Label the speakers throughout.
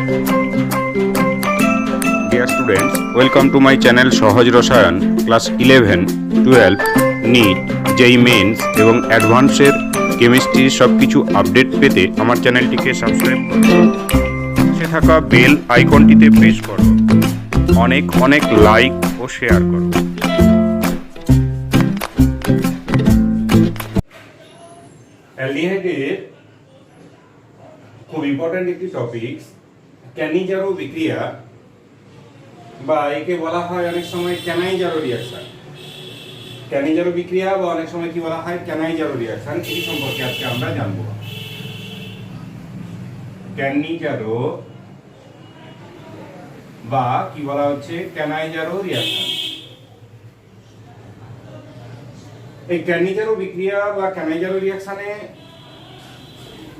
Speaker 1: Dear students, welcome to my channel সহজ রসায়ন class 11, 12, NEET, JEE men's এবং অ্যাডভান্সের কেমিস্ট্রির সব কিছু আপডেট পেতে আমার চ্যানেলটিকে সাবস্ক্রাইব করো। পাশে থাকা বেল আইকনটিতে প্রেস করো। অনেক অনেক লাইক ও শেয়ার করো। অ্যালডিহাইডের খুব ইম্পর্ট্যান্ট একটি টপিক ক্যানিজারো বিক্রিয়া বা একে বলা হয় অনেক সময় ক্যানাইজারো রিঅ্যাকশন। ক্যানিজারো বিক্রিয়া বা অনেক সময় কি বলা হয় ক্যানাইজারো রিঅ্যাকশন, এই সম্পর্কে আজকে আমরা জানবো। ক্যানিজারো বা কি বলা হচ্ছে ক্যানাইজারো রিঅ্যাকশন। এই ক্যানিজারো বিক্রিয়া বা ক্যানাইজারো রিঅ্যাকশনে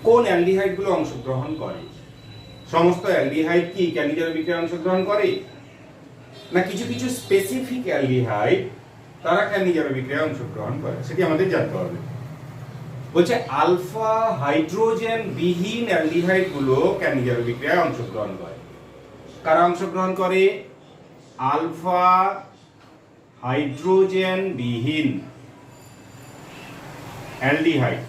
Speaker 1: কোন অ্যালডিহাইড গুলো অংশগ্রহণ করে? সমস্ত অ্যালডিহাইড কি ক্যানিজারো বিক্রিয়ায় অংশগ্রহণ করে, না কিছু কিছু স্পেসিফিক অ্যালডিহাইড তারা ক্যানিজারো বিক্রিয়ায় অংশগ্রহণ করে, সেটি আমাদের জানতে হবে। বলছে আলফা হাইড্রোজেন বিহীন অ্যালডিহাইড গুলো ক্যানিজারো বিক্রিয়ায় অংশগ্রহণ করে। কারা অংশগ্রহণ করে? আলফা হাইড্রোজেন বিহীন অ্যালডিহাইড।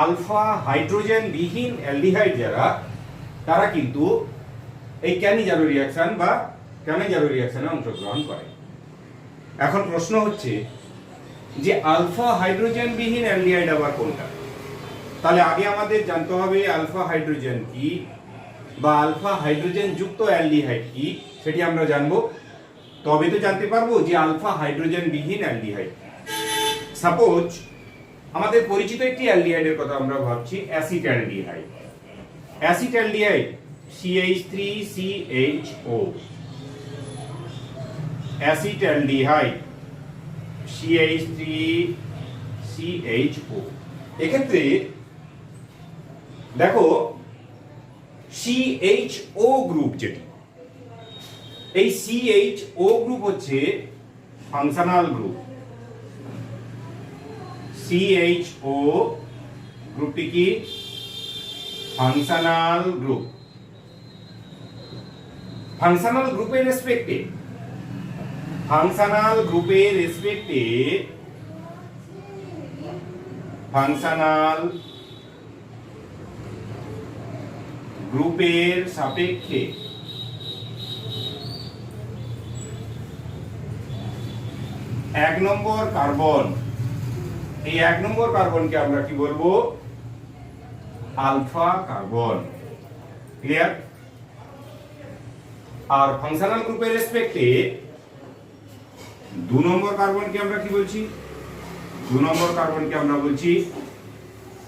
Speaker 1: আলফা হাইড্রোজেন বিহীন অ্যালডিহাইড যারা, তারা কিন্তু এই ক্যানিজারো রিঅ্যাকশন বা ক্যানাইজারো রিঅ্যাকশনে অংশগ্রহণ করে। এখন প্রশ্ন হচ্ছে যে আলফা হাইড্রোজেন বিহীন অ্যালডিহাইড আবার কোনটা? তাহলে আগে আমাদের জানতে হবে আলফা হাইড্রোজেন কি বা আলফা হাইড্রোজেন যুক্ত অ্যালডিহাইড কি, সেটি আমরা জানবো। তবে তো জানতে পারবো যে আলফা হাইড্রোজেন বিহীন অ্যালডিহাইড। সাপোজ আমাদের পরিচিত একটি অ্যালডিহাইডের কথা আমরা ভাবছি, acetaldehyde. Acetaldehyde CH3CHO, acetaldehyde CH3CHO। এক্ষেত্রে দেখো CHO গ্রুপ যেটি, এই CHO গ্রুপ হচ্ছে ফাংশনাল গ্রুপ। CHO গ্রুপটি কি? Functional group. ফাংশনাল গ্রুপের রেসপেক্টে ফাংশনাল গ্রুপের সাপেক্ষে এক নম্বর কার্বন, এই এক নম্বর কার্বনকে আমরা কি বলবো? Alpha carbon. ক্লিয়ার? আর ফাংশনাল গ্রুপের রেসপেক্টে দু নম্বর কার্বনকে আমরা কি বলছি? দু নম্বর কার্বনকে আমরা বলছি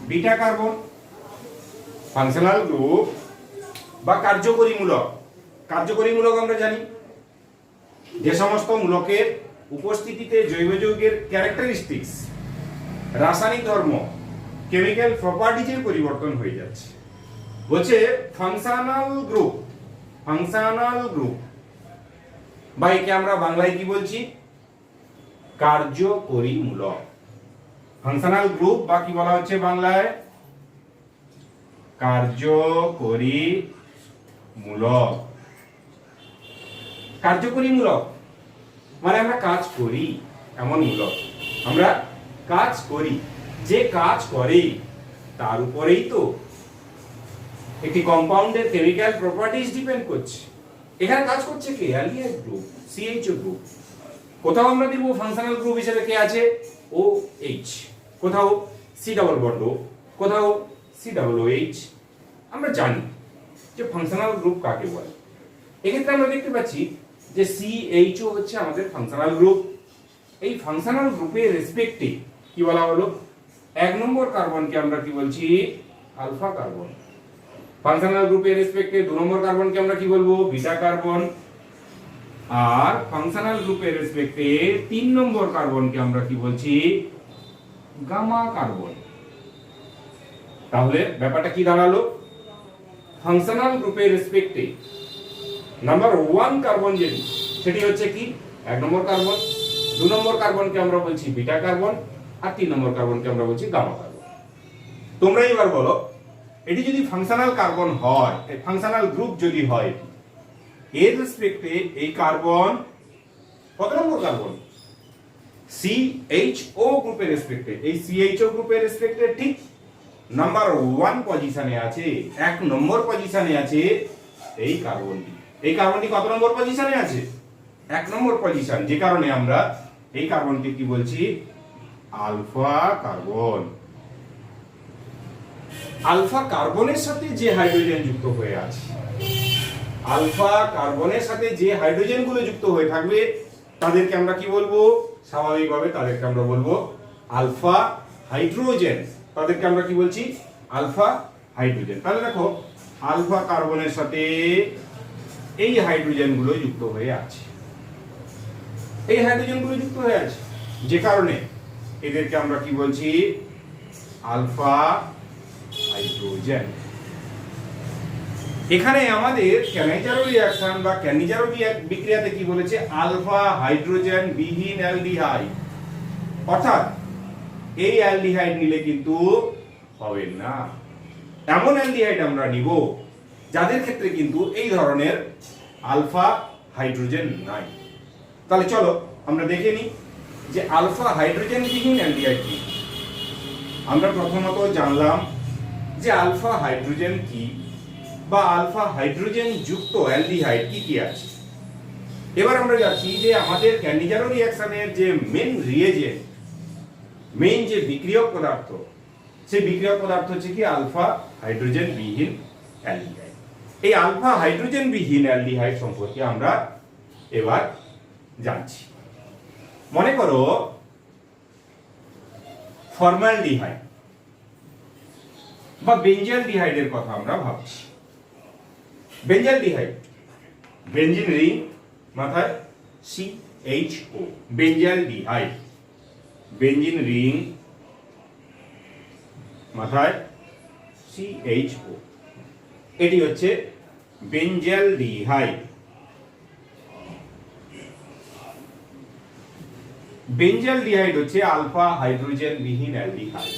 Speaker 1: বিটা কার্বন। ফাংশনাল গ্রুপ বা কার্যকরী মূলক। কার্যকরী মূলক আমরা জানি যে সমস্ত মূলকের উপস্থিতিতে জৈব যৌগের ক্যারেক্টারিস্টিক্স, রাসায়নিক ধর্ম, কেমিক্যাল প্রপার্টিজের পরিবর্তন হয়ে যাচ্ছে। বলছে ফাংশনাল গ্রুপ বা একে আমরা বাংলায় কি বলছি? কার্যকরী মূলক। ফাংশনাল গ্রুপ বা কি বলা হচ্ছে বাংলায়? কার্যকরী মূলক। কার্যকরী মূলক মানে আমরা কাজ করি এমন মূলক। আমরা কাজ করি, যে কাজ করে তার উপরেই তো একটি কম্পাউন্ডের কেমিক্যাল প্রপার্টিজ ডিপেন্ড করছে। এখানে কাজ করছে কে? Aldehyde group, CHO group. কোথাও আমরা দিব ফাংশনাল গ্রুপ হিসেবে কে আছে? OH, কোথাও C ডাবল বন্ড, কোথাও COOH। আমরা জানি যে ফাংশনাল গ্রুপ কাকে বলে। এক্ষেত্রে আমরা দেখতে পাচ্ছি যে CHO হচ্ছে আমাদের ফাংশনাল গ্রুপ। এই ফাংশনাল গ্রুপের রেসপেক্টে কি বলা হলো? এক নম্বর কার্বনকে আমরা কি বলছি? Alpha carbon. ফাংশনাল গ্রুপের রেসপেক্টে দু নম্বর কার্বনকে আমরা কি বলবো? Beta carbon. আর ফাংশনাল গ্রুপের রেসপেক্টে তিন নম্বর কার্বনকে আমরা কি বলছি? Gamma carbon. তাহলে ব্যাপারটা কি দাঁড়ালো? ফাংশনাল গ্রুপের রেসপেক্টে নাম্বার 1 কার্বন যেটি, সেটি হচ্ছে কি? এক নম্বর কার্বন। দু নম্বর কার্বনকে আমরা বলছি বিটা কার্বন, আর তিন নম্বর কার্বনকে আমরা বলছি গামা কার্বন। তোমরা এবার বলো এটি যদি ফাংশনাল কার্বন হয়, ফাংশনাল গ্রুপ যদি হয়, এর রেসপেক্টে এই কার্বন কত নম্বর কার্বন? CHO গ্রুপের রেসপেক্টে, এই CHO গ্রুপের রেসপেক্টে ঠিক নাম্বার 1 পজিশনে আছে, 1 নম্বর পজিশনে আছে এই কার্বনটি। এই কার্বনটি কত নম্বর পজিশনে আছে? 1 নম্বর পজিশন। যে কারণে আমরা এই কার্বনটি কি বলছি? Alpha carbon. আলফা কার্বনের সাথে যে হাইড্রোজেন যুক্ত হয়ে আছে, আলফা কার্বনের সাথে যে হাইড্রোজেন গুলো যুক্ত হয়ে থাকবে তাদেরকে আমরা কি বলবো? স্বাভাবিকভাবে তাদেরকে আমরা বলবো আলফা হাইড্রোজেন। তাদেরকে আমরা কি বলছি? Alpha hydrogen. তাহলে দেখো, আলফা কার্বনের সাথে এই হাইড্রোজেন গুলো যুক্ত হয়ে আছে, এই হাইড্রোজেন গুলো যুক্ত হয়ে আছে, যে কারণে এদেরকে আমরা কি বলছি? Alpha hydrogen. এখানে আমাদের ক্যানিজারো রিঅ্যাকশন বা ক্যানিজারো বিক্রিয়াতে কি বলেছে? আলফা হাইড্রোজেন বিহীন অ্যালডিহাইড। অর্থাৎ এই অ্যালডিহাইড নিলে কিন্তু হবে না, এমন অ্যালডিহাইড আমরা নিব যাদের ক্ষেত্রে কিন্তু এই ধরনের আলফা হাইড্রোজেন নাই। তাহলে চলো আমরা দেখে নিই যে আলফা হাইড্রোজেন বিহীন অ্যালডিহাইড কি। আমরা প্রথমত জানলাম যে আলফা হাইড্রোজেন কি বা আলফা হাইড্রোজেন যুক্ত অ্যালডিহাইড কি কি আছে। এবার আমরা যাচ্ছি যে আমাদের ক্যানিজারো রিঅ্যাকশনের যে মেইন রিএজেন্ট, মেইন যে বিক্রিয়ক পদার্থ, সেই বিক্রিয়ক পদার্থ হচ্ছে কি? আলফা হাইড্রোজেন বিহীন অ্যালডিহাইড। এই আলফা হাইড্রোজেন বিহীন অ্যালডিহাইড সম্পর্কে আমরা এবার জানছি। মনে করো ফর্মালডিহাইড বা বেঞ্জালডিহাইডের কথা আমরা ভাবছি। বেঞ্জালডিহাইড, বেঞ্জিন রিং মাথায় CHO, বেঞ্জালডিহাইড, বেঞ্জিন রিং মাথায় CHO, এটি হচ্ছে বেঞ্জালডিহাইড। বেঞ্জালডিহাইড হচ্ছে আলফা হাইড্রোজেন বিহীন অ্যালডিহাইড।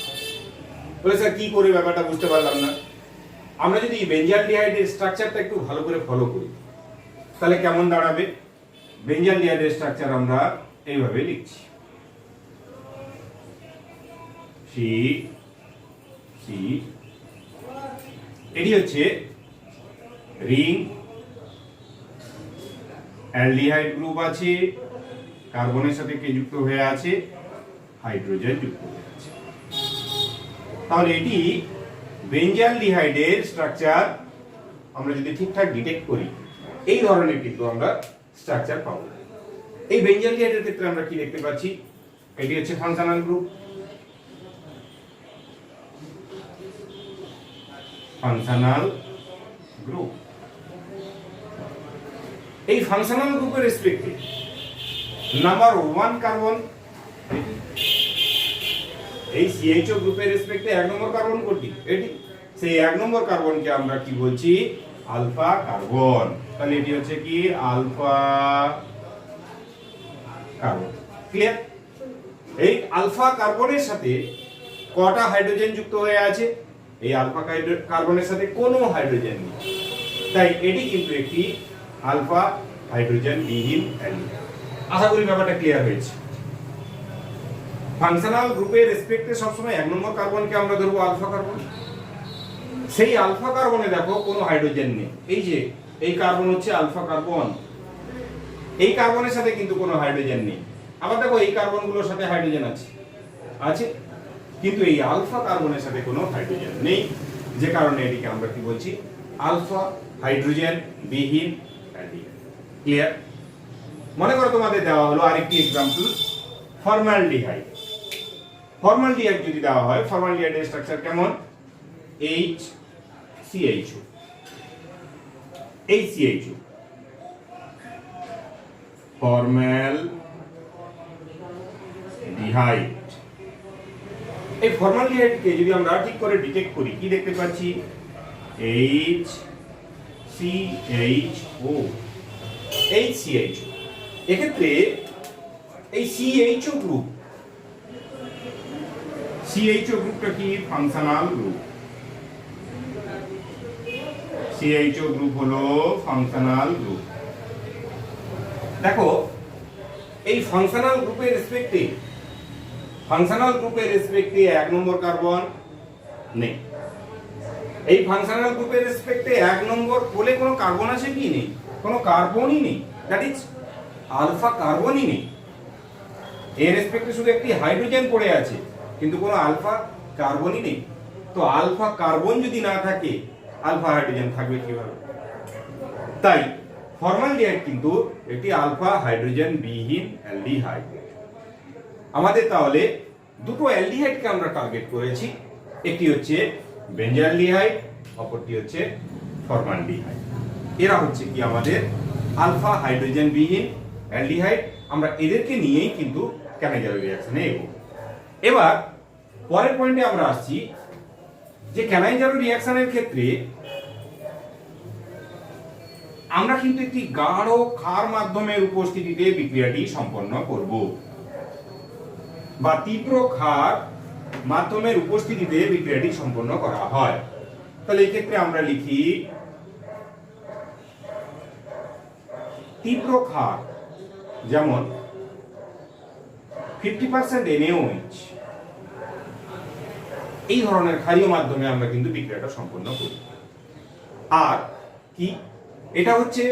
Speaker 1: বলে স্যার কি করে, ব্যাপারটা বুঝতে পারলাম না। আমরা যদি বেঞ্জালডিহাইডের স্ট্রাকচারটা একটু ভালো করে ফলো করি তাহলে কেমন দাঁড়াবে? বেঞ্জালডিহাইডের স্ট্রাকচার আমরা এইভাবে লিখছি, C এটি হচ্ছে রিং, অ্যালডিহাইড গ্রুপ আছে, কার্বনের সাথে কে যুক্ত হয়ে আছে? হাইড্রোজেন যুক্ত হয়ে আছে। তাহলে এটি বেঞ্জালডিহাইডের স্ট্রাকচার আমরা যদি ঠিকঠাক ডিটেক্ট করি, এই ধরনের কিন্তু আমরা স্ট্রাকচার পাবো। এই বেঞ্জালডিহাইডের ক্ষেত্রে আমরা কি দেখতে পাচ্ছি? এটি হচ্ছে ফাংশনাল গ্রুপ, ফাংশনাল গ্রুপ। এই ফাংশনাল গ্রুপের রেসপেক্টে নাম্বার 1 কার্বন, এই CHO গ্রুপের রেসপেক্টে 1 নম্বর কার্বন কোনটি? এটি। সেই 1 নম্বর কার্বনকে আমরা কি বলছি? Alpha carbon. তাহলে এটি হচ্ছে কি? Alpha carbon. ক্লিয়ার? এই আলফা কার্বনের সাথে কটা হাইড্রোজেন যুক্ত হয়ে আছে? এই আলফা কার্বনের সাথে কোনো হাইড্রোজেন নেই, তাই এটি কিন্তু একটি আলফা হাইড্রোজেন বিহীন অ্যালডিহাইড। আশা করি ব্যাপারটা ক্লিয়ার হয়েছে। ফাংশনাল গ্রুপের রেসপেক্টে সবসময় 1 নম্বর কার্বনকে আমরা ধরবো আলফা কার্বন। সেই আলফা কার্বনে দেখো কোনো হাইড্রোজেন নেই, এই যে এই কার্বন হচ্ছে আলফা কার্বন, এই কার্বনের সাথে কিন্তু কোনো হাইড্রোজেন নেই। আবার দেখো এই কার্বনগুলোর সাথে হাইড্রোজেন আছে, কিন্তু এই আলফা কার্বনের সাথে কোনো হাইড্রোজেন নেই, যে কারণে এটিকে আমরা কি বলছি? আলফা হাইড্রোজেন বিহীন অ্যালডিহাইড। ক্লিয়ার? মনে করো তোমাদের দেওয়া হলো আরেকটি एग्जांपल ফর্মালডিহাইড। ফর্মালডিহাইড যদি দেওয়া হয়, ফর্মালডিহাইডের স্ট্রাকচার কেমন? HCHO, HCHO, formaldehyde. এই ফর্মালডিহাইডকে যদি আমরা ঠিক করে ডিটেক্ট করি, কি দেখতে পাচ্ছি? HCHO, HCHO। এক্ষেত্রে এই CHO গ্রুপ, CHO গ্রুপটা কি? Functional group. CHO গ্রুপ হলো ফাংশনাল গ্রুপ। দেখো এই ফাংশনাল গ্রুপের রেসপেক্টে 1 নম্বর কার্বন নেই। এই ফাংশনাল গ্রুপের রেসপেক্টে 1 নম্বর বলে কোনো কার্বন আছে কি? নেই, কোনো কার্বনই নেই, দ্যাট ইজ আলফা কার্বনই নেই। এর রেসপেক্টে শুধু একটি হাইড্রোজেন পড়ে আছে, কিন্তু কোনো আলফা কার্বনই নেই। তো আলফা কার্বন যদি না থাকে, আলফা হাইড্রোজেন থাকবে কিভাবে? তাই ফর্মালডিহাইড কিন্তু একটি আলফা হাইড্রোজেন বিহীন অ্যালডিহাইড। আমাদের তাহলে দুটো অ্যালডিহাইডকে আমরা টার্গেট করেছি, একটি হচ্ছে বেঞ্জলডিহাইড, অপরটি হচ্ছে ফর্মালডিহাইড। এরা হচ্ছে কি আমাদের আলফা হাইড্রোজেন বিহীন অ্যালডিহাইড। আমরা এদেরকে নিয়েই কিন্তু ক্যানাইজারো রিঅ্যাকশনে এগোবো। এবার পরের পয়েন্টে আমরা আসছি যে ক্যানাইজারো রিঅ্যাকশনের ক্ষেত্রে আমরা কিন্তু একটি গাঢ় ক্ষার মাধ্যমের উপস্থিতিতে বিক্রিয়াটি সম্পন্ন করব, বা তীব্র ক্ষার মাধ্যমের উপস্থিতিতে বিক্রিয়াটি সম্পন্ন করা হয়। তাহলে এই ক্ষেত্রে আমরা লিখি তীব্র ক্ষার, যেমন 50% NaOH, এই ধরনের ক্ষারীয় মাধ্যমে আমরা কিন্তু বিক্রিয়াটা সম্পন্ন করি। আর কি, এটা হচ্ছে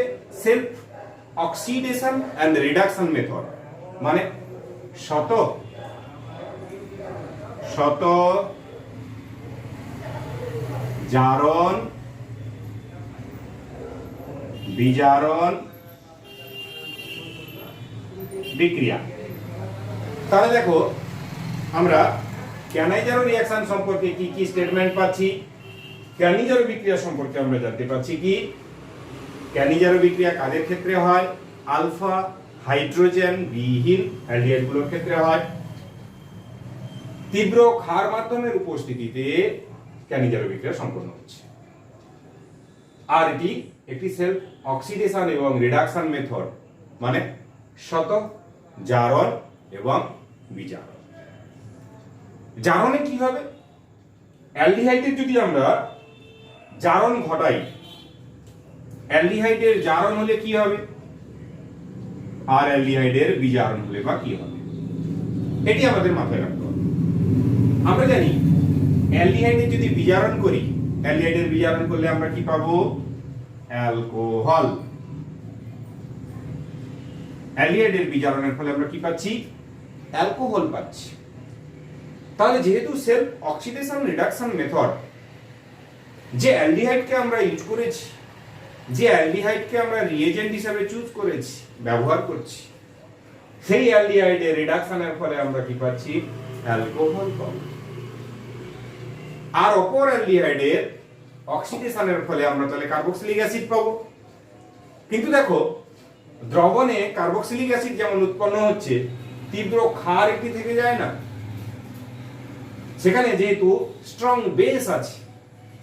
Speaker 1: self oxidation and reduction method, মানে শত জারণ বিজারণ বিক্রিয়া। তাহলে দেখো আমরা ক্যানাইজারো রিঅ্যাকশন সম্পর্কে কি কি স্টেটমেন্ট পাচ্ছি, ক্যানিজারো বিক্রিয়া সম্পর্কে আমরা জানতে পাচ্ছি কি ক্যানিজারো বিক্রিয়া কাদের ক্ষেত্রে হয়, আলফা হাইড্রোজেন বিহীন অ্যালডিহাইডগুলোর ক্ষেত্রে হয়। তীব্র ক্ষার মাধ্যমের উপস্থিতিতে ক্যানিজারো বিক্রিয়া সম্পন্ন হচ্ছে। আর এটি একটি সেলফ অক্সিডেশন এবং রিডাকশন মেথড, মানে শত জারণ এবং বিজারণ। জারণে কি হবে, অ্যালডিহাইডের যদি আমরা জারণ ঘটাই, অ্যালডিহাইডের জারণ হলে কি হবে, আর অ্যালডিহাইডের বিজারণ হলে বা কি হবে, এটি আমাদের মাথায় রাখতে হবে। আমরা জানি অ্যালডিহাইডের যদি বিজারণ করি, অ্যালডিহাইডের বিজারণ করলে আমরা কি পাবো, অ্যালকোহল। অ্যালডিহাইডের বিজারণের ফলে আমরা কি পাচ্ছি, অ্যালকোহল পাচ্ছি। তাহলে যেহেতু সেলফ অক্সিডেশন রিডাকশন মেথড, যে অ্যালডিহাইডকে আমরা ইউজ করেছি, যে অ্যালডিহাইডকে আমরা রিএজেন্ট হিসেবে চুজ করেছি, ব্যবহার করছি, সেই অ্যালডিহাইডের রিডাকশনের ফলে আমরা কি পাচ্ছি, অ্যালকোহল পাবো। আর অপর অ্যালডিহাইডের অক্সিডেশনের ফলে আমরা তাহলে কার্বক্সিলিক অ্যাসিড পাবো। কিন্তু দেখো দ্রবণে কার্বক্সিলিক অ্যাসিড যেমন উৎপন্ন হচ্ছে, তীব্র ক্ষার একটি থেকে যায় না, সেখানে যেহেতু স্ট্রং বেস আছে,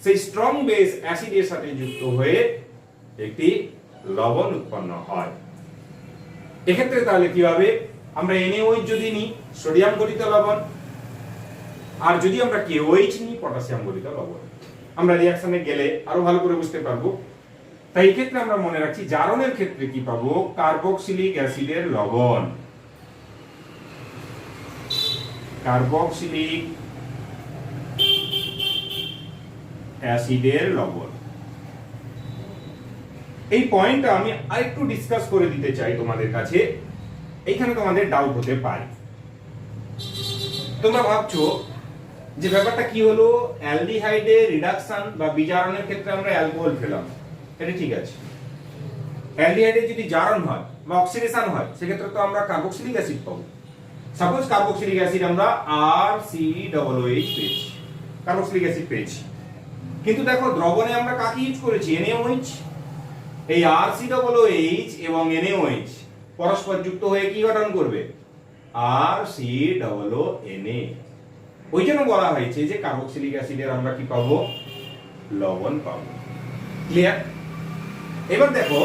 Speaker 1: সেই স্ট্রং বেস অ্যাসিডের সাথে যুক্ত হয়ে একটি লবণ উৎপন্ন হয়। এক্ষেত্রে তাহলে কি হবে, আমরা NaOH যদি নিই, সোডিয়াম গঠিত লবণ, আর যদি আমরা KOH নিই, পটাশিয়াম গঠিত লবণ। আমরা রিঅ্যাকশনে গেলে আরো ভালো করে বুঝতে পারবো। তাই এই ক্ষেত্রে আমরা মনে রাখছি জারণের ক্ষেত্রে কি পাবো, কার্বক্সিলিক অ্যাসিডের লবণ, কার্বক্সিলিক অ্যাসিডের লবণ। এই পয়েন্টটা আমি আরেকটু ডিসকাস করে দিতে চাই তোমাদের কাছে, এইখানে তোমাদের ডাউট হতে পারে। তোমরা ভাবছো যে ব্যাপারটা কি হলো, অ্যালডিহাইডের রিডাকশন বা বিজারণের ক্ষেত্রে আমরা অ্যালকোহল পেলাম, এটা ঠিক আছে। অ্যালডিহাইডের যদি জারণ হয় বা অক্সিডেশন হয়, সেক্ষেত্রে তো আমরা কার্বক্সিলিক অ্যাসিড পাবো। সাপোজ কার্বক্সিলিক অ্যাসিড আমরা RCOOH পেয়েছি, কার্বক্সিলিক অ্যাসিড পেয়েছি। কিন্তু দেখো দ্রবণে আমরা কাকে ইউজ করেছি, NaOH। এই RCOOH এবং NaOH পরস্পর যুক্ত হয়ে কি গঠন করবে, RCOONA। ওই জন্য বলা হয়েছে যে কার্বক্সিলিক অ্যাসিডের আমরা কি পাবো, লবণ পাবো। ক্লিয়ার? এবার দেখো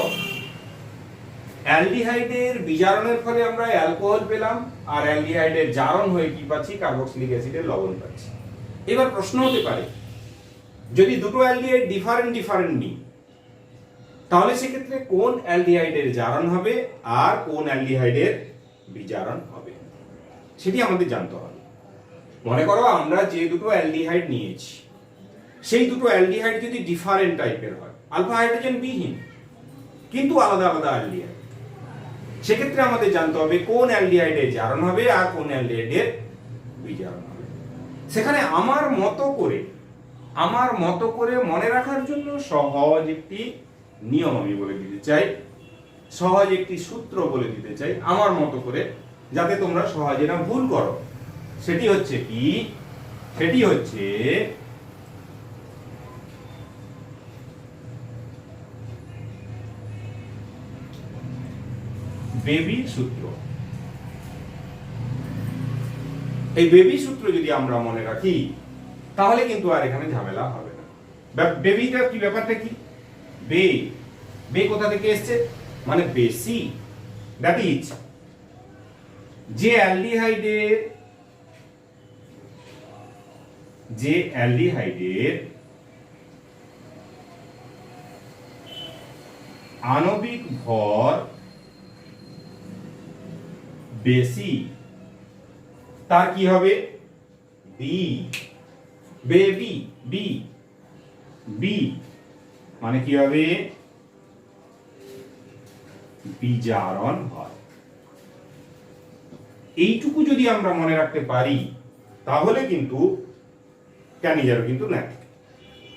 Speaker 1: অ্যালডিহাইডের বিজারণের ফলে আমরা অ্যালকোহল পেলাম, আর অ্যালডিহাইডের জারণ হয়ে কি পাচ্ছি, কার্বক্সিলিক অ্যাসিডের লবণ পাচ্ছি। এবার প্রশ্ন হতে পারে, যদি দুটো অ্যালডিহাইড ডিফারেন্ট নিই, তাহলে সেক্ষেত্রে কোন অ্যালডিহাইডের জারণ হবে আর কোন অ্যালডিহাইডের বিজারণ হবে সেটি আমাদের জানতে হবে। মনে করো আমরা যে দুটো অ্যালডিহাইড নিয়েছি সেই দুটো অ্যালডিহাইড যদি ডিফারেন্ট টাইপের হয়, আলফা হাইড্রোজেন বিহীন কিন্তু আলাদা আলাদা অ্যালডিহাইড, সেক্ষেত্রে আমাদের জানতে হবে কোন অ্যালডিহাইডের জারণ হবে আর কোন অ্যালডিহাইডের বিজারণ হবে। সেখানে আমার মতো করে মনে রাখার জন্য সহজ একটি নিয়ম আমি বলে দিতে চাই, সহজ একটি সূত্র বলে দিতে চাই আমার মতো করে, যাতে তোমরা সহজে না ভুল করো। সেটি হচ্ছে কি, সেটি হচ্ছে বেবির সূত্র। এই বেবি সূত্র যদি আমরা মনে রাখি তাহলে কিন্তু আর এখানে ঝামেলা হবে না। বেবিটার কি ব্যাপারটা কি, বে কোথা থেকে এসছে, মানে বেশি। দ্যাট ইজ যে অ্যালডিহাইডের আণবিক ভর বেশি তার কি হবে, বি। বি মানে কি হবে, বিজারণ হয়। এইটুকু যদি আমরা মনে রাখতে পারি তাহলে কিন্তু ক্যানিজারও কিন্তু না,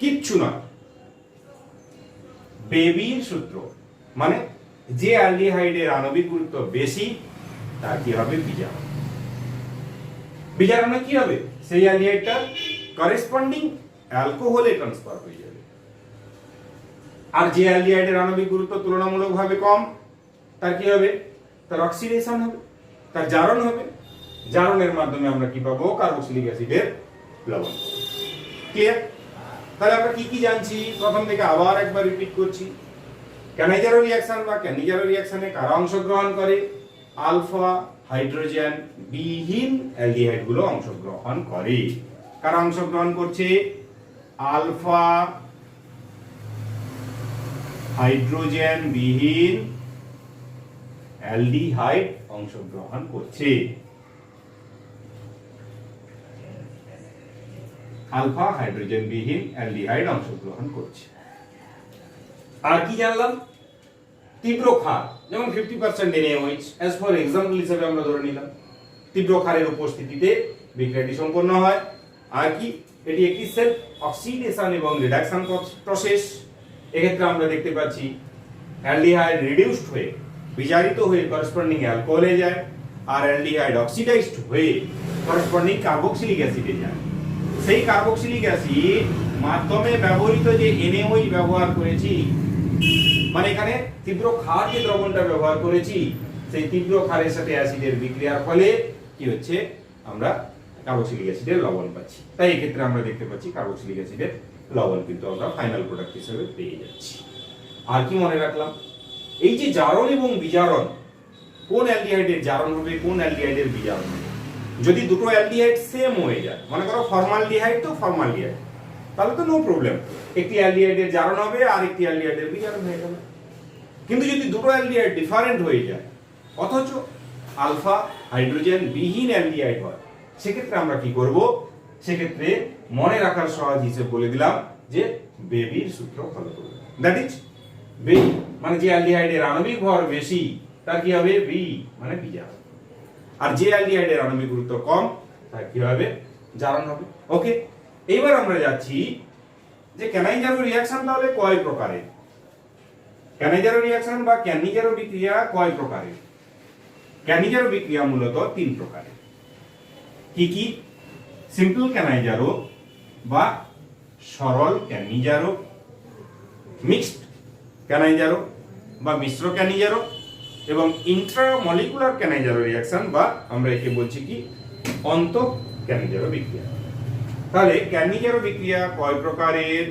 Speaker 1: কিচ্ছু না। বেবির সূত্র মানে যে অ্যালডিহাইডের আণবিক গুরুত্ব বেশি তার কি হবে, বিজারণ। বিজারণে কি হবে, সেই অ্যালডিহাইডটা করেসপন্ডিং অ্যালকোহলে ট্রান্সফার হয়ে যাবে। আর যে অ্যালডিহাইডের আণবিক গুরুত্ব তুলনামূলকভাবে কম তার কি হবে, তার অক্সিডেশন হবে, তার জারণ হবে। জারণের মাধ্যমে আমরা কি পাবো, কার্বক্সিলিক অ্যাসিডের লবণ। ক্লিয়ার? তাহলে আমরা কি কি জানছি প্রথম থেকে আবার একবার রিপিট করছি। ক্যানিজারো রিঅ্যাকশন বা ক্যানিজারো রিঅ্যাকশনে কারা অংশগ্রহণ করে, আলফা হাইড্রোজেন বিহীন অ্যালডিহাইড গুলো অংশগ্রহণ করে। কারা অংশগ্রহণ করছে, আলফা হাইড্রোজেন বিহীন অ্যালডিহাইড অংশগ্রহণ করছে। আলফা হাইড্রোজেন বিহীন অ্যালডিহাইড অংশগ্রহণ করছে। আর কি জানলাম, তীব্র ক্ষার যেমন 50% NaOH অ্যাজ ফর एग्जांपल হিসেবে আমরা ধরে নিলাম, তীব্র ক্ষারের উপস্থিতিতে বিক্রিয়াটি সম্পন্ন হয়। আর কি, এটি একটি সেলফ অক্সিডেশন এবং রিডাকশন প্রসেস। এক্ষেত্রে আমরা দেখতে পাচ্ছি অ্যালডিহাইড রিডিউসড হয়ে বিজারিত হয়ে করেসপন্ডিং অ্যালকোহলে যায়, আর অ্যালডিহাইড অক্সিডাইজড হয়ে করেসপন্ডিং কার্বক্সিলিক অ্যাসিডে যায়। সেই কার্বক্সিলিক অ্যাসিড মাধ্যমে ব্যবহৃত যে NaOH ব্যবহার করেছি, মানে এখানে তীব্র ক্ষার যে দ্রবণটা ব্যবহার করেছি, সেই তীব্র ক্ষারের সাথে অ্যাসিডের বিক্রিয়ার ফলে কি হচ্ছে, আমরা কার্বক্সিলিক অ্যাসিডের লবণ পাচ্ছি। তাই এই ক্ষেত্রে আমরা দেখতে পাচ্ছি কার্বক্সিলিক অ্যাসিডের লবণ কিন্তু আমরা ফাইনাল প্রোডাক্ট হিসেবে পেয়ে যাচ্ছি। আর কি মনে রাখলাম, এই যে জারণ এবং বিজারণ, কোন অ্যালডিহাইডের জারণ হবে কোন অ্যালডিহাইডের বিজারণ হবে, যদি দুটো অ্যালডিহাইড সেম হয়ে যায়, মনে করো ফর্মালডিহাইড তো ফর্মালডিহাইড, তাহলে তো নো প্রবলেম, একটি অ্যালডিহাইডের জারণ হবে আর একটি অ্যালডিহাইডের বিজারণ হয়ে যাবে। কিন্তু যদি দুটো অ্যালডিহাইড ডিফারেন্ট হয়ে যায় অথচ আলফা হাইড্রোজেন বিহীন অ্যালডিহাইড হয়, সেক্ষেত্রে আমরা কি করব, সেক্ষেত্রে মনে রাখার সহজ হিসেবে বলে দিলাম যে বেবির সূত্র ফলো করব। দ্যাট ইজ বি মানে যে অ্যালডিহাইডের আণবিক ভর বেশি তার কি হবে, বি মানে বিজারণ। আর যে অ্যালডিহাইডের আণবিক গুরুত্ব কম তার কি হবে, জারণ হবে। ওকে, এবার আমরা যাচ্ছি যে ক্যানিজারো রিঅ্যাকশন তাহলে কয় প্রকারের, ক্যানিজারো রিঅ্যাকশন বা ক্যানিজারো বিক্রিয়া কয় প্রকারের। ক্যানিজারো বিক্রিয়া মূলত তিন প্রকারের। কি কি, সিম্পল ক্যানিজারো বা সরল ক্যানিজারো, মিক্সড ক্যানিজারো বা মিশ্র ক্যানিজারো, এবং ইন্ট্রামলিকুলার ক্যানিজারো রিঅ্যাকশন বা আমরা একে বলছি কি অন্ত ক্যানিজারো বিক্রিয়া। তাহলে ক্যানিজারো বিক্রিয়া কয় প্রকারের,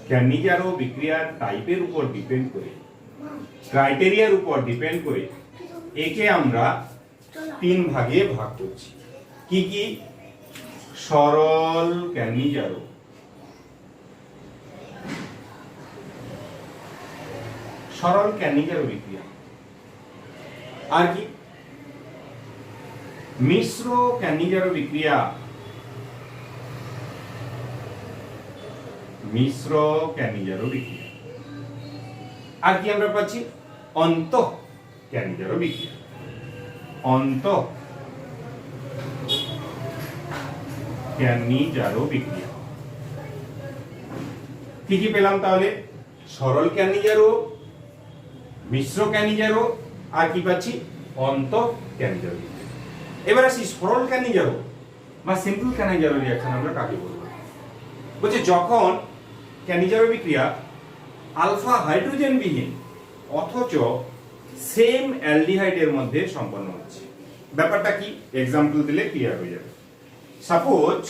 Speaker 1: ক্যানিজারো বিক্রিয়ার টাইপের উপর ডিপেন্ড করে, ক্রাইটেরিয়ার উপর ডিপেন্ড করে একে আমরা তিন ভাগে ভাগ করছি। কি কি, সরল ক্যানিজারো, সরল ক্যানিজারো বিক্রিয়া। আর কি? মিশ্র ক্যানিজারো বিক্রিয়া, মিশ্র ক্যানিজারো বিক্রিয়া। আর কি আমরা পাচ্ছি? অন্তঃ ক্যানিজারো বিক্রিয়া, অন্তঃ ক্যানিজারো বিক্রিয়া। কি কি পেলাম তাহলে? সরল ক্যানিজারো, মিশ্র ক্যানিজারো, আর কি পাচ্ছি? অন্তঃ ক্যানিজারো বিক্রিয়া। এবার আসি সরল ক্যানিজারো বা সিম্পল ক্যানিজারো রিঅ্যাকশন আমরা কাকে বলবো? বলছে যখন ক্যানিজারো বিক্রিয়া আলফা হাইড্রোজেন বিহীন অথচ সেম অ্যালডিহাইডের মধ্যে সম্পন্ন হচ্ছে। ব্যাপারটা কি? এক্সাম্পল দিলে ক্লিয়ার হয়ে যাবে। সাপোজ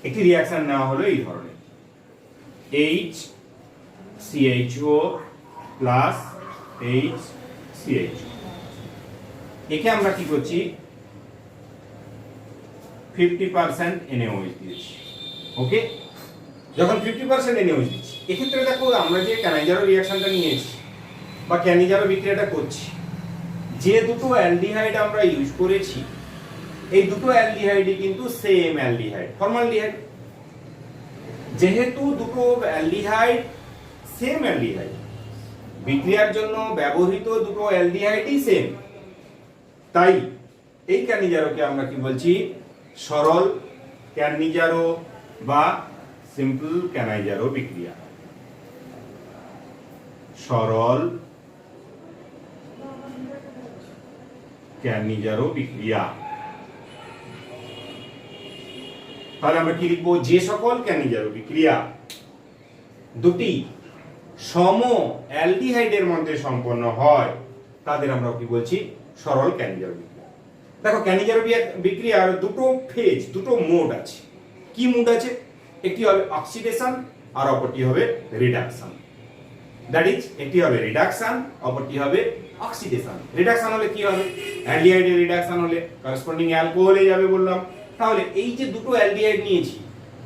Speaker 1: একটি রিঅ্যাকশন নেওয়া হলো এই ধরনের, HCHO প্লাস HCHO। একে আমরা কি করছি? 50% NaOH দিয়েছি। ওকে, যখন 50% NaOH দিচ্ছি, এক্ষেত্রে দেখো আমরা যে ক্যানিজারো রিঅ্যাকশনটা নিয়েছি বা ক্যানিজারো বিক্রিয়াটা করছি, যে দুটো অ্যালডিহাইড আমরা ইউজ করেছি, এই দুটো অ্যালডিহাইডই কিন্তু সেম অ্যালডিহাইড, ফর্মালডিহাইড। যেহেতু দুটো অ্যালডিহাইড সেম অ্যালডিহাইড, বিক্রিয়ার জন্য ব্যবহৃত দুটো অ্যালডিহাইডই সেম, তাই এই ক্যানিজারোকে আমরা কি বলছি? সরল ক্যানিজারো বা সিম্পল ক্যানিজারো বিক্রিয়া। সরল ক্যানিজারো বিক্রিয়া। তাহলে আমরা কি লিখবো? যে সকল ক্যানিজারো বিক্রিয়া দুটি সম অ্যালডিহাইডের মধ্যে সম্পন্ন হয় তাদের আমরা কি বলছি? সরল ক্যানিজারো বিক্রিয়া। দেখো ক্যানিজারো বিক্রিয়ার দুটো ফেজ, দুটো মোড আছে। কি মোড আছে? একটি হবে অক্সিডেশন আর অপরটি হবে রিডাকশন। দ্যাট ইজ, একটি হবে রিডাকশন, অপরটি হবে অক্সিডেশন। রিডাকশন হলে কি হবে? অ্যালডিহাইডের রিডাকশন হলে করেসপন্ডিং অ্যালকোহলে যাবে বললাম। তাহলে এই যে দুটো অ্যালডিহাইড নিয়েছি,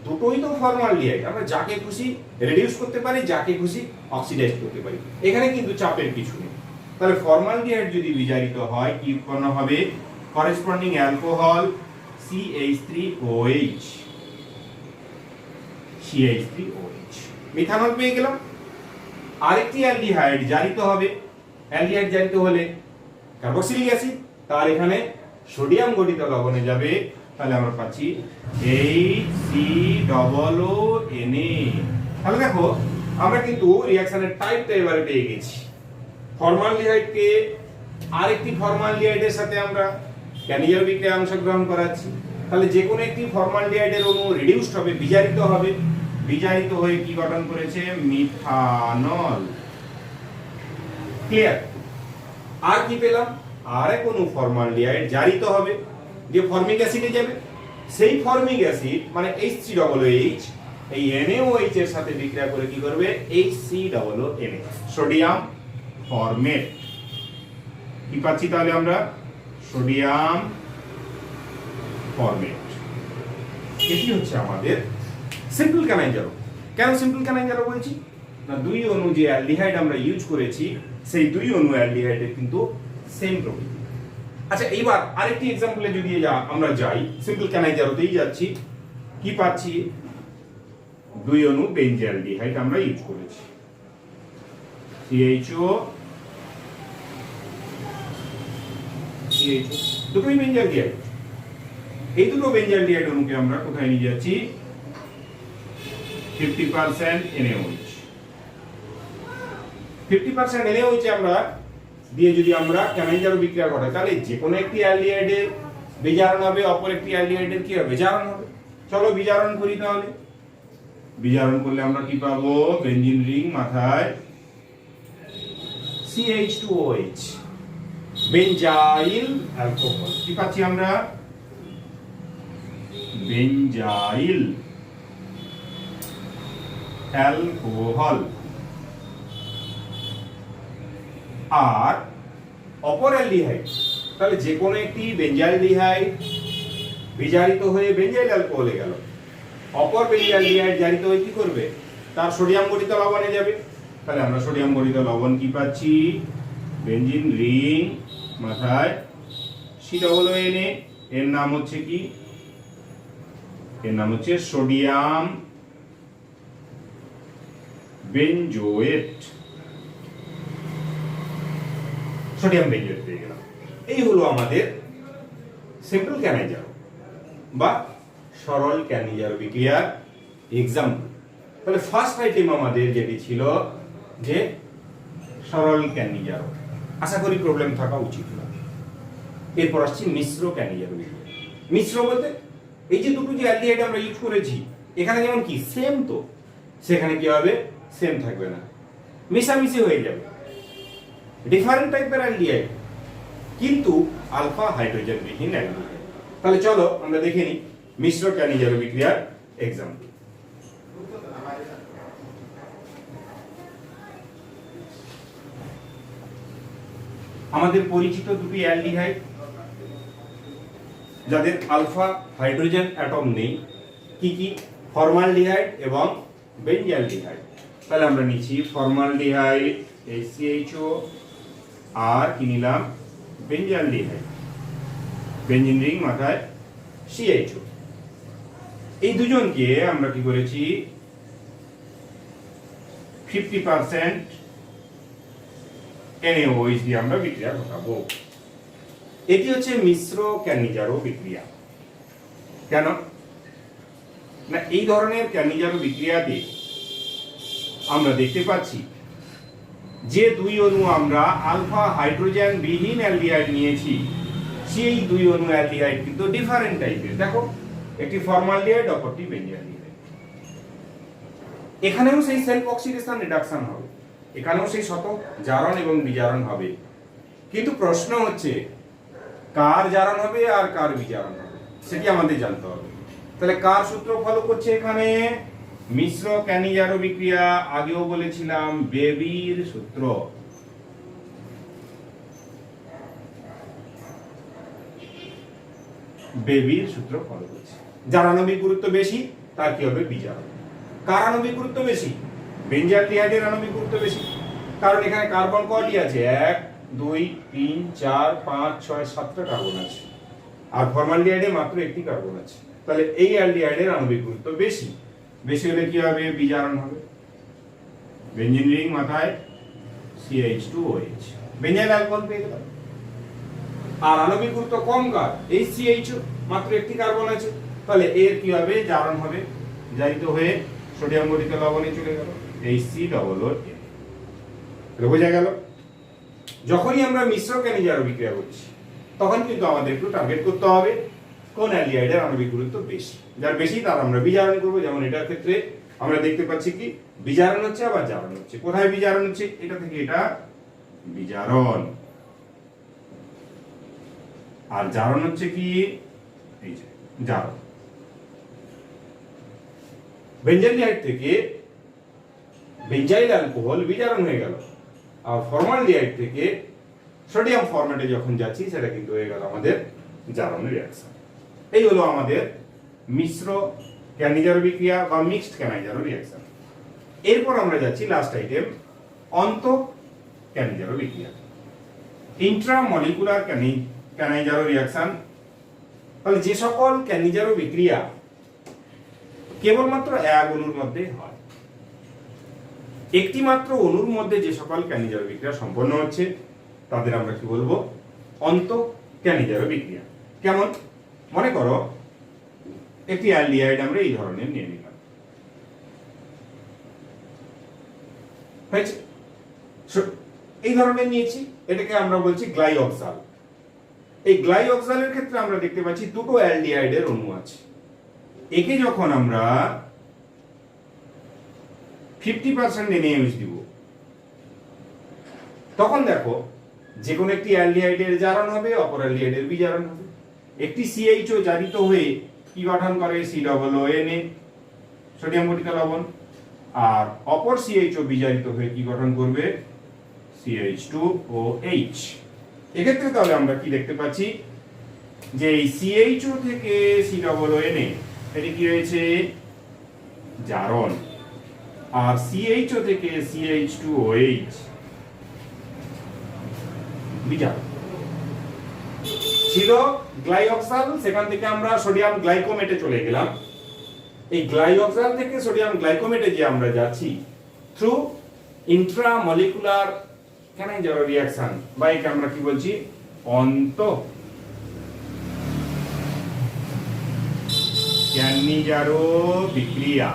Speaker 1: দুটোই তো ফর্মালডিহাইড, আমরা যাকে খুশি রিডিউস করতে পারি, যাকে খুশি অক্সিডাইজ করতে পারি, এখানে কিন্তু চাপের কিছু নেই। তাহলে ফর্মালডিহাইড যদি বিজারিত হয় কি উৎপন্ন হবে? Corresponding alcohol CH3OH, CH3OH, methanol পেয়ে গেলাম। আরেকটি অ্যালডিহাইড জারিত হবে, অ্যালডিহাইড জারিত হলে কার্বক্সিলিক অ্যাসিড, তার এখানে সোডিয়াম গঠিত লবণে যাবে। তাহলে আমরা পাচ্ছি HCOONA। তাহলে দেখো আমরা কিন্তু রিঅ্যাকশনের টাইপটা এবারে পেয়ে গেছি। ফর্মালডিহাইডকে আরেকটি ফর্মালডিহাইডের সাথে আমরা ক্যানিজারো বিক্রিয়ায় অংশগ্রহণ করাচ্ছি। তাহলে যে কোনো একটি ফর্মালডিহাইডের অণু রিডিউসড হবে, বিজারিত হবে। বিজারিত হয়ে কি গঠন করেছে? মিথানল। ক্লিয়ার? আর কি পেলাম? আরেক অণু ফর্মালডিহাইড জারিত হবে, যে ফর্মিক অ্যাসিডে যাবে। সেই ফর্মিক অ্যাসিড মানে HCOOH এই NaOH এর সাথে বিক্রিয়া করে কি করবে? HCOONA, sodium format. কি পাচ্ছি তাহলে আমরা? Sodium format. এটি হচ্ছে আমাদের সিম্পল ক্যানিজারো। কেন সিম্পল ক্যানিজারো বলছি? না, দুই অণু যে অ্যালডিহাইড আমরা ইউজ করেছি, সেই দুই অণু অ্যালডিহাইডের কিন্তু সেম প্রকৃতি। আচ্ছা, এইবার আরেকটি एग्जांपले যদি আমরা যাই, সিম্পল ক্যানিজারোতেই যাচ্ছি। কি পাচ্ছি? দুই অণু বেনজালডিহাইড আমরা ইউজ করেছি, CHO দুটোই বেনজালডিহাইড। এই দুটো বেনজালডিহাইড অণুকে আমরা কোথায় নিয়ে যাচ্ছি? 50% NaOH। 50% NaOH আমরা দিয়ে যদি আমরা ক্যানিজারো বিক্রিয়া ঘটাই, তাহলে যে কোনো একটি অ্যালডিহাইডের বিজারণ হবে, অপর একটি অ্যালডিহাইডের কি হবে? বিজারণ হবে। চলো বিজারণ করি তাহলে। বিজারণ করলে আমরা কি পাবো? বেনজিন রিং মাথায় CH2OH, বেনজাইল অ্যালকোহল। কি পাচ্ছি আমরা? Benzyl alcohol. আর অপর অ্যালডিহাইড, তাহলে যে কোনো একটি বেনজাইলডিহাইড বিজারিত হয়ে বেঞ্জাইল অ্যালকোহলে গেল, অপর বেঞ্জালডিহাইড জারিত হয়ে কি করবে, তার সোডিয়াম গঠিত লবণে যাবে। তাহলে আমরা সোডিয়াম গঠিত লবণ কি পাচ্ছি, বেঞ্জিন রিং মাথায় COON, এর নাম হচ্ছে কি, এর নাম হচ্ছে সোডিয়াম বেঞ্জোয়েট, সোডিয়াম বেঞ্জোয়েট পেয়ে গেলাম। এই হলো আমাদের সিম্পল ক্যানিজারো বা সরল ক্যানিজারো বিক্রিয়ার এক্সাম্পল। তাহলে ফার্স্ট আইটেম আমাদের যেটি ছিল যে সরল ক্যানিজারো, আশা করি প্রবলেম থাকা উচিত না। এরপর আসছি মিশ্র ক্যানিজারো বিক্রিয়া। মিশ্র বলতে এই যে দুটো যে অ্যালডিহাইড আমরা ইউজ করেছি, এখানে যেমন কি সেম, তো সেখানে কি হবে, সেম থাকবে না, মিশামিশি হয়ে যাবে, ডিফারেন্ট টাইপের অ্যালডিহাইড কিন্তু আলফা হাইড্রোজেন বিহীন অ্যালডিহাইড। তাহলে চলো আমরা দেখে নিই মিশ্র ক্যানিজারো বিক্রিয়ার এক্সাম্পল। আমাদের পরিচিত দুটি অ্যালডিহাইড যাদের আলফা হাইড্রোজেন অ্যাটম নেই, কি কি, ফর্মালডিহাইড এবং বেঞ্জালডিহাইড। তাহলে আমরা নিচ্ছি ফর্মালডিহাইড HCHO আর কি নিলাম, বেঞ্জালডিহাইড, বেঞ্জিন রিং মাথায় CHO। এই দুজনকে আমরা কি করেছি 50% NaOH দিয়ে আমরা বিক্রিয়া ঘটাবো। এটি হচ্ছে মিশ্র ক্যানিজারো বিক্রিয়া। কেন না, এই ধরনের ক্যানিজারো বিক্রিয়াতে আমরা দেখতে পাচ্ছি যে দুই অণু আমরা আলফা হাইড্রোজেন বিহীন অ্যালডিহাইড নিয়েছি, সেই দুই অণু অ্যালডিহাইড কিন্তু ডিফারেন্ট টাইপের। দেখো, একটি ফর্মালডিহাইড, অপরটি বেঞ্জালডিহাইড। এখানেও সেই সেলফ অক্সিডেশন রিডাকশন হবে, এখানেও সেই শত জারণ এবং বিজারণ হবে, কিন্তু প্রশ্ন হচ্ছে কার জারণ হবে আর কার বিজারণ হবে সেটি আমাদের জানতে হবে। তাহলে কার সূত্র ফলো করছে এখানে, মিশ্র ক্যানিজারো বিক্রিয়া, আগেও বলেছিলাম বেবির সূত্র। বেবির সূত্র ফলো করছে। যার আণবিক গুরুত্ব বেশি তার কি হবে, বিজারণ। কার আণবিক গুরুত্ব বেশি, বেঞ্জালডিহাইডের আণবিক গুরুত্ব বেশি, কারণ এখানে কার্বন কয়টি আছে, 1 2 3 4 5 6 7টা কার্বন আছে, আর ফর্মালডিহাইডে মাত্র একটি কার্বন আছে। তাহলে এই অ্যালডিহাইডের আণবিক গুরুত্ব বেশি, বেশি হলে কি হবে, বিজারণ হবে। বেঞ্জিন রিং মাথায় CH2OH, বেঞ্জাইল অ্যালকোহল পেয়ে গেলাম। আর আণবিক গুরুত্ব কম কার, এই CHO, মাত্র একটি কার্বন আছে, তাহলে এর কি হবে, জারণ হবে, জারিত হয়ে সোডিয়াম গঠিত লবণে চলে গেল, HCOON। বোঝা গেল? যখনই আমরা মিশ্র ক্যানিজারো বিক্রিয়া করছি তখন কিন্তু আমাদের একটু টার্গেট করতে হবে কোন অ্যালডিহাইডের আণবিক গুরুত্ব বেশি। যার বেশি তার আমরা বিজারণ করব। যেমন এটার ক্ষেত্রে আমরা দেখতে পাচ্ছি কি বিজারণ হচ্ছে আবার জারণ হচ্ছে। কোথায় বিজারণ হচ্ছে, এটা থেকে এটা বিজারণ, আর জারণ হচ্ছে কি, এই যে জারণ। বেঞ্জালডিহাইড থেকে বেঞ্জাইল অ্যালকোহল বিজারণ হয়ে গেল, আর ফর্মালডিহাইড থেকে সোডিয়াম ফরম্যাটে যখন যাচ্ছি সেটা কিন্তু হয়ে গেল আমাদের জারণ রিঅ্যাকশন। এই হলো আমাদের মিশ্র ক্যানিজারো বিক্রিয়া বা মিক্সড ক্যানিজারো রিঅ্যাকশন। এরপর আমরা যাচ্ছি লাস্ট আইটেম, অন্ত ক্যানিজারো বিক্রিয়া, ইন্ট্রামলিকুলার ক্যানিজারো রিঅ্যাকশন। তাহলে যে সকল ক্যানিজারো বিক্রিয়া কেবলমাত্র এক অণুর মধ্যে হয়, একটি মাত্র অণুর মধ্যে যে সকল ক্যানিজারো বিক্রিয়া সম্পন্ন হচ্ছে তাদের আমরা কি বলবো, অন্ত ক্যানিজারো বিক্রিয়া। কেমন, মনে করো একটি অ্যালডিহাইড আমরা এই ধরনের নিয়ে নিলাম, হয়েছে, এই ধরনের নিয়েছি, এটাকে আমরা বলছি গ্লাইঅক্সাল। এই গ্লাইঅক্সালের ক্ষেত্রে আমরা দেখতে পাচ্ছি দুটো অ্যালডিহাইডের অণু আছে। একে যখন আমরা 50% NaOH দিব, তখন দেখো যে কোনো একটি অ্যালডিহাইডের জারণ হবে, অপর অ্যালডিহাইডের বিজারণ হবে। একটি CHO জারিত হয়ে কি গঠন করে, COON, সোডিয়াম গঠিত লবণ, আর অপর CHO বিজারিত হয়ে কি গঠন করবে, CH2OH। এক্ষেত্রে তাহলে আমরা কি দেখতে পাচ্ছি, যে এই CHO থেকে COON এটি কি হয়েছে জারণ, আর CHO থেকে CH2OH বিজারণ। ছিল গ্লাইঅক্সাল, সেখান থেকে আমরা সোডিয়াম গ্লাইকোমেটে চলে গেলাম। এই গ্লাইঅক্সাল থেকে সোডিয়াম গ্লাইকোমেটে যে আমরা যাচ্ছি থ্রু ইন্ট্রামলিকুলার ক্যানাইজারো রিঅ্যাকশন, বা একে আমরা কি বলছি অন্ত ক্যানিজারো বিক্রিয়া।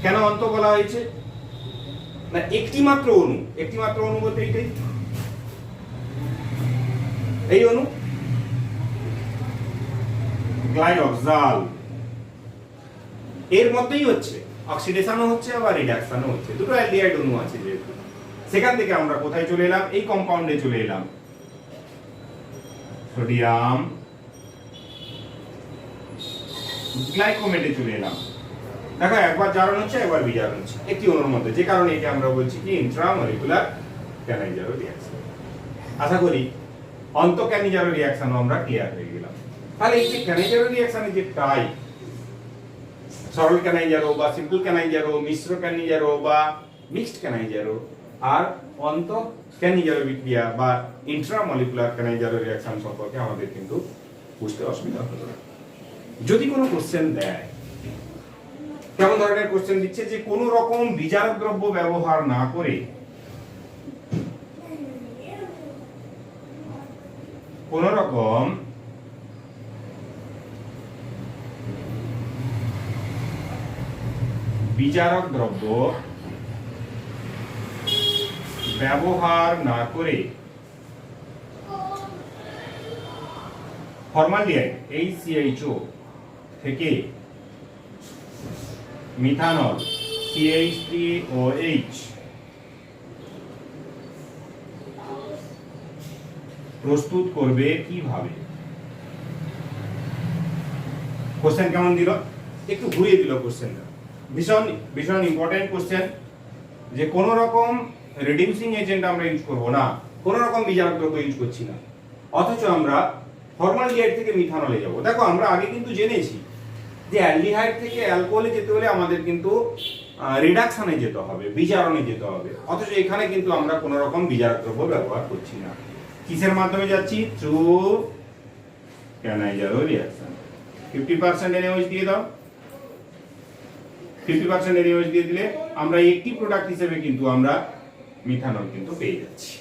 Speaker 1: কেন অন্ত বলা হয়েছে না, একটি মাত্র অণু বলতে এইটাই, এই অণু গ্লাইঅক্সাল, এর মধ্যেই হচ্ছে অক্সিডেশনও হচ্ছে আবার রিডাকশনও হচ্ছে, দুটো অ্যালডিহাইড অণু আছে যেহেতু। সেখান থেকে আমরা কোথায় চলে এলাম, এই কম্পাউন্ডে চলে এলাম, সোডিয়াম গ্লাইকোমেটে চলে এলাম। দেখো একবার জারণ হচ্ছে একবার বিজারণ হচ্ছে একটি অণুর মধ্যে, যে কারণে একে আমরা বলছি কি ইন্ট্রামলিকুলার ক্যানাইজারো রিঅ্যাকশন। আশা করি অন্তঃক্যানিজারো রিঅ্যাকশনও আমরা ক্লিয়ার হয়ে গেলাম। তাহলে এই যে ক্যানাইজারো রিঅ্যাকশনের যে টাইপ, সরল ক্যানাইজারো বা সিম্পল ক্যানাইজারো, মিশ্র ক্যানাইজারো বা মিক্সড ক্যানাইজারো, আর অন্তঃক্যানিজারো বিক্রিয়া বা ইন্ট্রামলিকুলার ক্যানাইজারো রিঅ্যাকশন সম্পর্কে আমাদের কিন্তু বুঝতে অসুবিধা হতো না। যদি কোনো কোশ্চেন দেয়, কেমন ধরনের কোশ্চেন দিচ্ছে, যে কোনো রকম বিজারক দ্রব্য ব্যবহার না করে কোন রকম বিজারক দ্রব্য ব্যবহার না করে ফর্মালডিহাইড HCHO থেকে মিথানল CH3OH প্রস্তুত করবে কিভাবে? কোশ্চেন কেমন দিল, একটু ঘুরিয়ে দিল কোশ্চেনটা। ভীষণ ভীষণ ইম্পর্টেন্ট কোশ্চেন, যে কোন রকম রিডিউসিং এজেন্ট আমরা ইউজ করব না, কোন রকম বিজারক দ্রব্য ইউজ করছি না, অথচ আমরা ফর্মালডিহাইড থেকে মিথানলে যাব। দেখো আমরা আগে কিন্তু জেনেছি যে অ্যালডিহাইড থেকে অ্যালকোহলে যেতে হলে আমাদের কিন্তু রিডাকশনে যেতে হবে, বিজারণে যেতে হবে, অথচ এখানে কিন্তু আমরা কোন রকম বিজারক দ্রব্য ব্যবহার করছি না। কিসের মাধ্যমে যাচ্ছি? Through ক্যানাইজারো reaction. 50% NaOH দিয়ে দাও, 50% NaOH দিয়ে দিলে আমরা একটি প্রোডাক্ট হিসেবে কিন্তু আমরা মিথানল কিন্তু পেয়ে যাচ্ছি।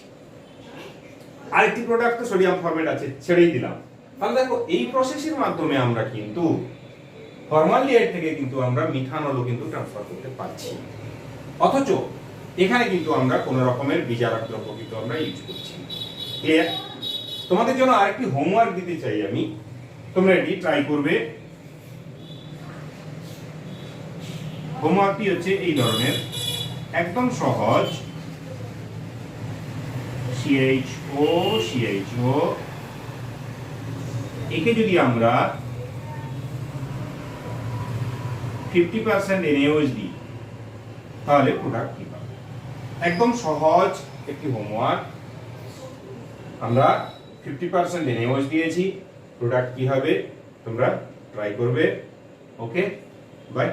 Speaker 1: আরেকটি প্রোডাক্ট তো সোডিয়াম ফরমেট আছে, ছেড়েই দিলাম। তাহলে দেখো এই প্রসেসের মাধ্যমে আমরা কিন্তু ফর্মালডিহাইড থেকে কিন্তু আমরা মিথানলও কিন্তু ট্রান্সফার করতে পারছি, অথচ এখানে কিন্তু আমরা কোন রকমের বিজারক দ্রব্য কিন্তু আমরা ইউজ করছি। ক্লিয়ার? তোমাদের জন্য আরেকটি হোমওয়ার্ক দিতে চাই আমি, তোমরা এটি ট্রাই করবে। হোমওয়ার্কটি হচ্ছে এই ধরনের, একদম সহজ। CHO একে যদি আমরা 50% NaOH দিই তাহলে প্রোডাক্ট কি পাবে? একদম সহজ একটি হোমওয়ার্ক। আমরা 50% NaOH দিয়েছি, প্রোডাক্ট কি হবে তোমরা ট্রাই করবে। ওকে, বাই।